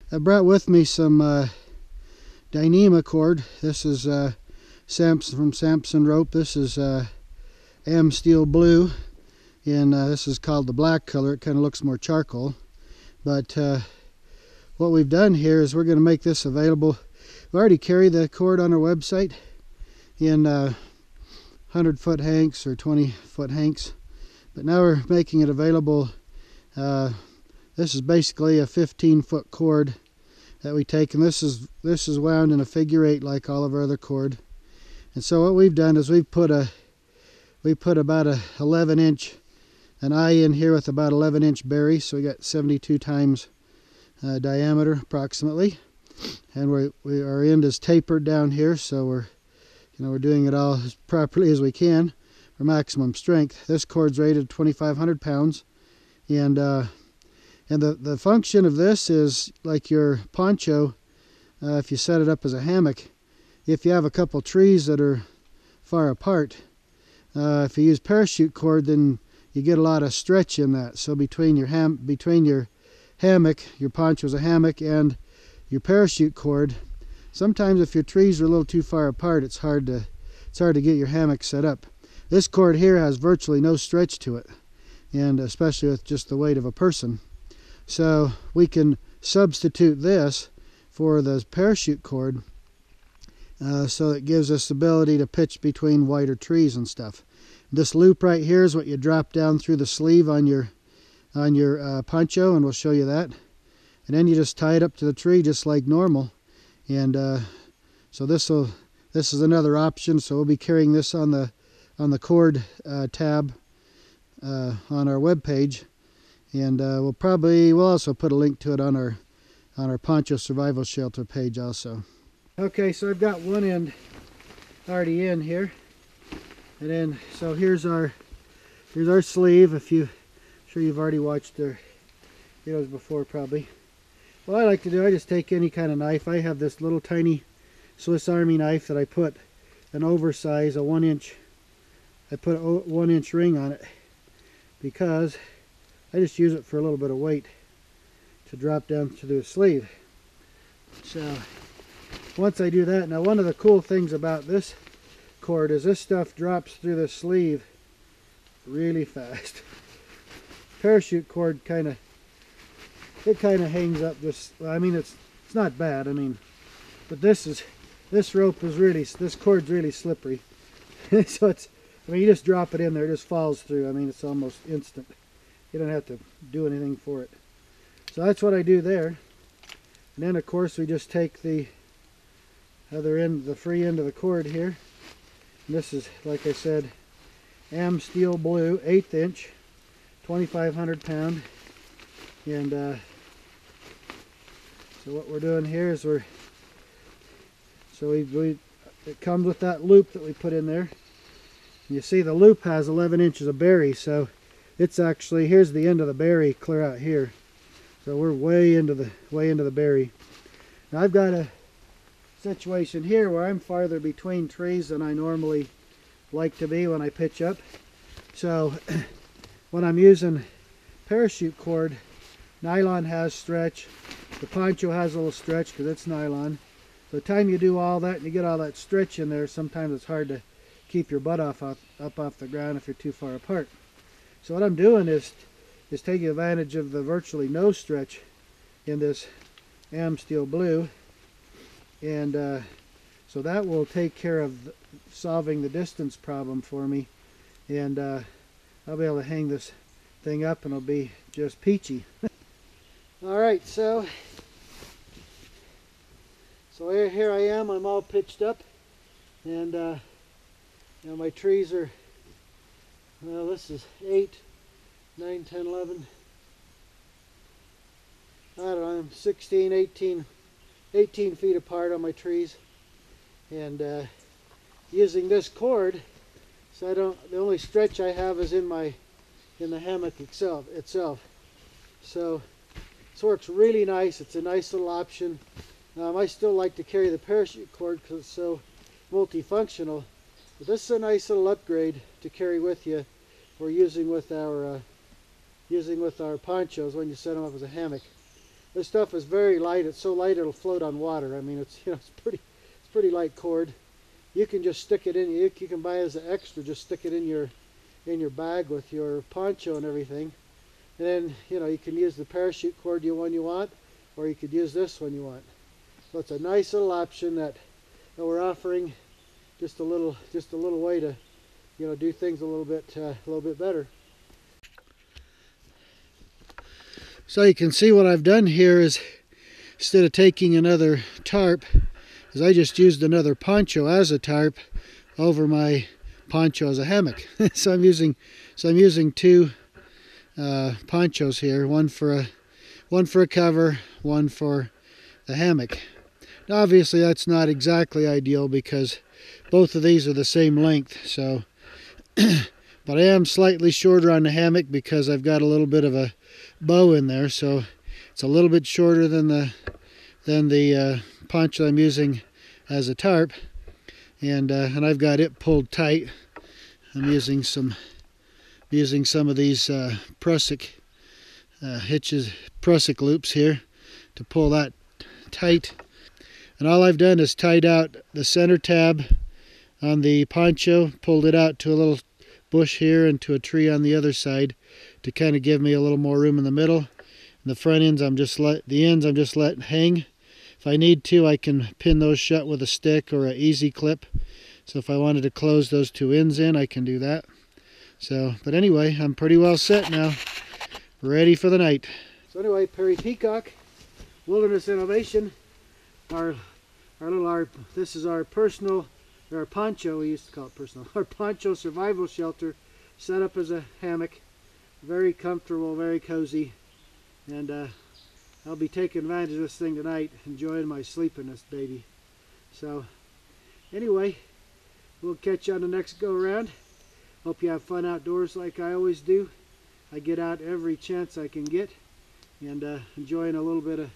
I brought with me some Dyneema cord. This is from Samson Rope. This is AMSTEELBLUE, and this is called the black color. It kind of looks more charcoal. But what we've done here is we're going to make this available. We already carry the cord on our website in 100-foot hanks or 20-foot hanks, but now we're making it available. This is basically a 15-foot cord that we take, and this is wound in a figure 8 like all of our other cord. And so what we've done is we put about a 11-inch an eye in here with about 11-inch berry, so we got 72 times diameter approximately, and our end is tapered down here, so we're doing it all as properly as we can for maximum strength. This cord's rated 2,500 pounds, and the function of this is like your poncho. If you set it up as a hammock, if you have a couple trees that are far apart, if you use parachute cord, then you get a lot of stretch in that. So between your hammock, your poncho's a hammock, and your parachute cord, sometimes if your trees are a little too far apart, it's hard to get your hammock set up. This cord here has virtually no stretch to it, and especially with just the weight of a person. So we can substitute this for the parachute cord, so it gives us the ability to pitch between wider trees and stuff. This loop right here is what you drop down through the sleeve on your poncho, and we'll show you that. And then you just tie it up to the tree just like normal. And so this is another option. So we'll be carrying this on the cord tab on our web page, and we'll also put a link to it on our Poncho Survival Shelter page also. Okay, so I've got one end already in here, and then so here's our sleeve. I'm sure you've already watched their videos before probably. What I like to do, I just take any kind of knife. I have this little tiny Swiss Army knife that I put an oversized, I put a 1-inch ring on it because I just use it for a little bit of weight to drop down to the sleeve. So once I do that, now one of the cool things about this cord is this stuff drops through the sleeve really fast. Parachute cord kind of hangs up just, I mean, it's not bad, I mean, but this cord's really slippery. So you just drop it in there, it just falls through. I mean, it's almost instant. You don't have to do anything for it. So that's what I do there. And then of course we just take the other end, the free end of the cord here. And this is, like I said, AMSTEELBLUE 1/8 inch, 2,500 pound. And so what we're doing here is it comes with that loop that we put in there. You see the loop has 11 inches of berry, so it's actually, here's the end of the berry clear out here. So we're way into the berry. Now I've got a situation here where I'm farther between trees than I normally like to be when I pitch up. So when I'm using parachute cord, nylon has stretch. The poncho has a little stretch because it's nylon. So the time you do all that and you get all that stretch in there, sometimes it's hard to keep your butt up off the ground if you're too far apart. So what I'm doing is taking advantage of the virtually no stretch in this AMSTEELBLUE, and so that will take care of solving the distance problem for me, and I'll be able to hang this thing up and it'll be just peachy. Alright, so here I am, I'm all pitched up, and you know, my trees are, well, this is 8, 9, 10, 11, I don't know, I'm 16, 18 feet apart on my trees, and using this cord, so the only stretch I have is in the hammock itself. So this works really nice. It's a nice little option. I still like to carry the parachute cord because it's so multifunctional. But this is a nice little upgrade to carry with you or using with our ponchos when you set them up as a hammock. This stuff is very light. It's so light it'll float on water. I mean, it's, you know, it's pretty light cord. You can just stick it in. You can buy as an extra. Just stick it in your bag with your poncho and everything. And then, you know, you can use the parachute cord one you want, or you could use this one you want. So it's a nice little option that we're offering. Just a little way to, you know, do things a little bit better. So you can see what I've done here is, instead of taking another tarp, is I just used another poncho as a tarp over my poncho as a hammock. So I'm using two ponchos here, one for a cover, one for the hammock. Now obviously that's not exactly ideal because both of these are the same length, so but I am slightly shorter on the hammock because I've got a little bit of a bow in there, so it's a little bit shorter than the poncho I'm using as a tarp, and I've got it pulled tight. I'm using some of these prusik loops here to pull that tight. And all I've done is tied out the center tab on the poncho, pulled it out to a little bush here and to a tree on the other side to kind of give me a little more room in the middle. And the front ends I'm just letting hang. If I need to, I can pin those shut with a stick or an easy clip. So if I wanted to close those two ends in, I can do that. So, but anyway, I'm pretty well set now, ready for the night. So anyway, Perry Peacock, Wilderness Innovation. This is our poncho, we used to call it personal, our poncho survival shelter, set up as a hammock. Very comfortable, very cozy, and I'll be taking advantage of this thing tonight, enjoying my sleep in this baby. So anyway, we'll catch you on the next go around. Hope you have fun outdoors like I always do. I get out every chance I can get, and enjoying a little bit of,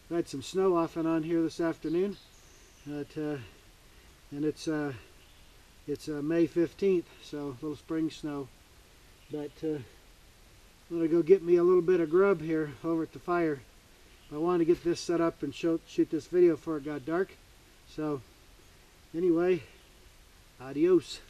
we had some snow off and on here this afternoon, and it's May 15th, so a little spring snow. But I'm gonna go get me a little bit of grub here over at the fire. I wanted to get this set up and shoot this video before it got dark. So anyway, adios.